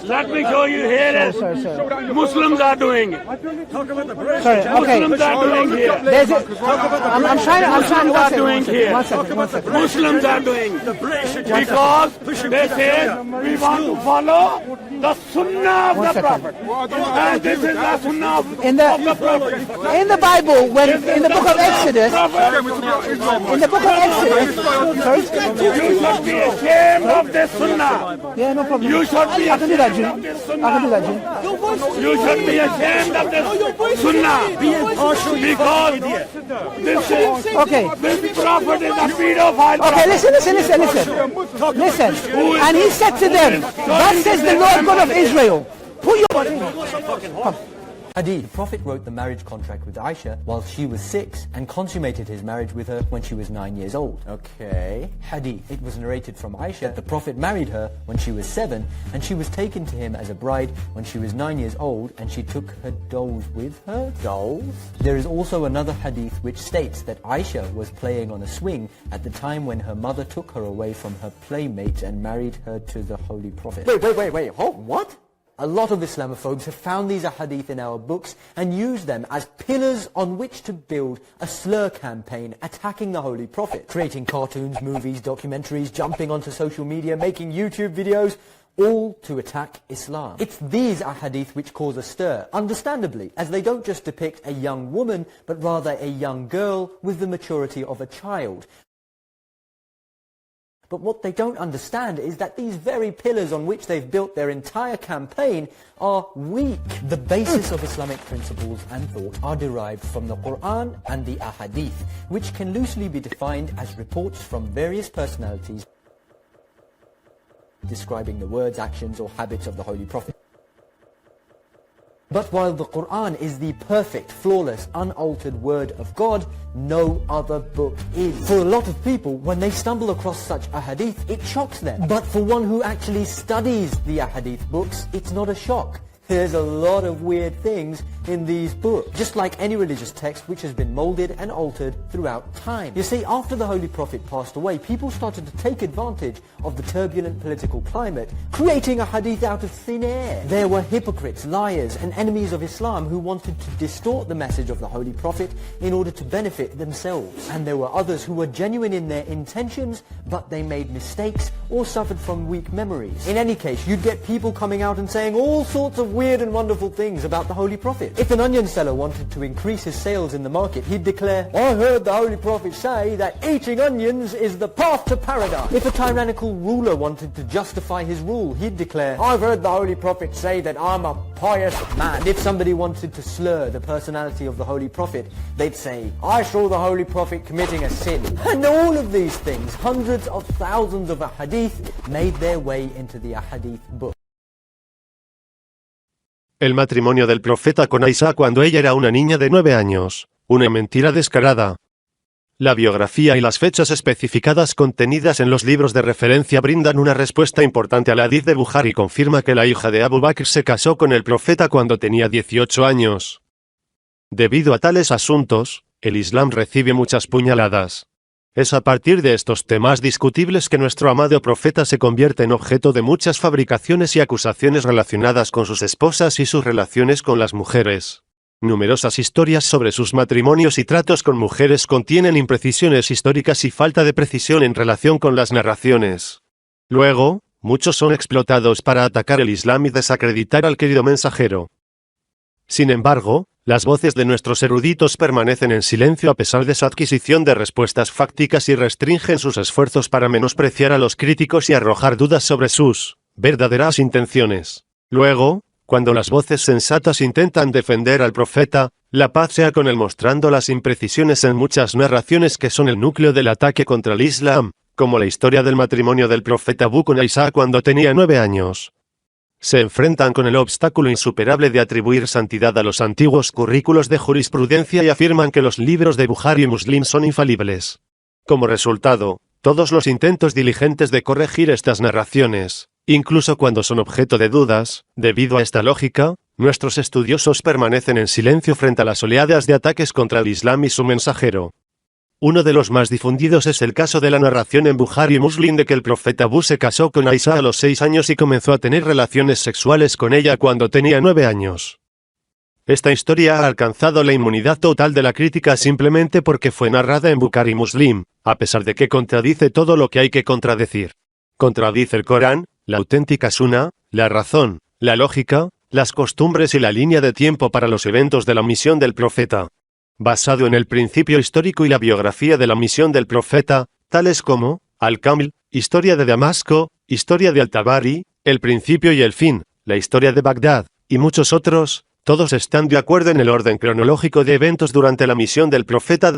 Let me show you here. Sorry. Muslims are doing it. Sorry, okay. Muslims are doing here. I'm trying to Muslims are doing here. One second. Muslims are doing because they say we want to follow the Sunnah of the Prophet, and this is the Sunnah of the Prophet. In the Bible, when in the book of Exodus, sorry. You should be ashamed of this Sunnah. Yeah, no problem. You should be I can do that, ashamed Jim. of this I can do Sunnah. that, Jim. You should be ashamed of this Sunnah because this Okay. Prophet is a pedophile. Okay, listen. And he said to them, "Thus says the Lord God of Israel, put your..." Come. Hadith. The Prophet wrote the marriage contract with Aisha while she was 6 and consummated his marriage with her when she was 9 years old. Okay. Hadith. It was narrated from Aisha. The Prophet married her when she was 7 and she was taken to him as a bride when she was 9 years old and she took her dolls with her. Dolls? There is also another hadith which states that Aisha was playing on a swing at the time when her mother took her away from her playmates and married her to the Holy Prophet. Wait. What? A lot of Islamophobes have found these ahadith in our books and used them as pillars on which to build a slur campaign attacking the Holy Prophet, creating cartoons, movies, documentaries, jumping onto social media, making YouTube videos, all to attack Islam. It's these ahadith which cause a stir, understandably, as they don't just depict a young woman, but rather a young girl with the maturity of a child. But what they don't understand is that these very pillars on which they've built their entire campaign are weak. The basis of Islamic principles and thought are derived from the Quran and the Ahadith, which can loosely be defined as reports from various personalities describing the words, actions or habits of the Holy Prophet. But while the Quran is the perfect, flawless, unaltered word of God, no other book is. For a lot of people, when they stumble across such ahadith, it shocks them. But for one who actually studies the ahadith books, it's not a shock. There's a lot of weird things in these books, just like any religious text which has been molded and altered throughout time. You see, after the Holy Prophet passed away, people started to take advantage of the turbulent political climate, creating a hadith out of thin air. There were hypocrites, liars, and enemies of Islam who wanted to distort the message of the Holy Prophet in order to benefit themselves. And there were others who were genuine in their intentions, but they made mistakes or suffered from weak memories. In any case, you'd get people coming out and saying all sorts of weird and wonderful things about the Holy Prophet. If an onion seller wanted to increase his sales in the market, he'd declare, "I heard the Holy Prophet say that eating onions is the path to paradise." If a tyrannical ruler wanted to justify his rule, he'd declare, "I've heard the Holy Prophet say that I'm a pious man." If somebody wanted to slur the personality of the Holy Prophet, they'd say, "I saw the Holy Prophet committing a sin." And all of these things, hundreds of thousands of ahadith, made their way into the ahadith book. El matrimonio del profeta con Aisha cuando ella era una niña de 9 años. Una mentira descarada. La biografía y las fechas especificadas contenidas en los libros de referencia brindan una respuesta importante al hadith de Bukhari y confirma que la hija de Abu Bakr se casó con el profeta cuando tenía 18 años. Debido a tales asuntos, el Islam recibe muchas puñaladas. Es a partir de estos temas discutibles que nuestro amado profeta se convierte en objeto de muchas fabricaciones y acusaciones relacionadas con sus esposas y sus relaciones con las mujeres. Numerosas historias sobre sus matrimonios y tratos con mujeres contienen imprecisiones históricas y falta de precisión en relación con las narraciones. Luego, muchos son explotados para atacar el Islam y desacreditar al querido mensajero. Sin embargo, las voces de nuestros eruditos permanecen en silencio a pesar de su adquisición de respuestas fácticas y restringen sus esfuerzos para menospreciar a los críticos y arrojar dudas sobre sus verdaderas intenciones. Luego, cuando las voces sensatas intentan defender al profeta, la paz sea con él, mostrando las imprecisiones en muchas narraciones que son el núcleo del ataque contra el Islam, como la historia del matrimonio del profeta Abu con Aisha cuando tenía 9 años. Se enfrentan con el obstáculo insuperable de atribuir santidad a los antiguos currículos de jurisprudencia y afirman que los libros de Bukhari y Muslim son infalibles. Como resultado, todos los intentos diligentes de corregir estas narraciones, incluso cuando son objeto de dudas, debido a esta lógica, nuestros estudiosos permanecen en silencio frente a las oleadas de ataques contra el Islam y su mensajero. Uno de los más difundidos es el caso de la narración en Bukhari y Muslim de que el profeta Abu se casó con Aisha a los 6 años y comenzó a tener relaciones sexuales con ella cuando tenía 9 años. Esta historia ha alcanzado la inmunidad total de la crítica simplemente porque fue narrada en Bukhari y Muslim, a pesar de que contradice todo lo que hay que contradecir. Contradice el Corán, la auténtica Sunna, la razón, la lógica, las costumbres y la línea de tiempo para los eventos de la misión del profeta. Basado en el principio histórico y la biografía de la misión del profeta, tales como Al-Kamil, Historia de Damasco, Historia de Al-Tabari, El principio y el fin, la Historia de Bagdad, y muchos otros, todos están de acuerdo en el orden cronológico de eventos durante la misión del profeta.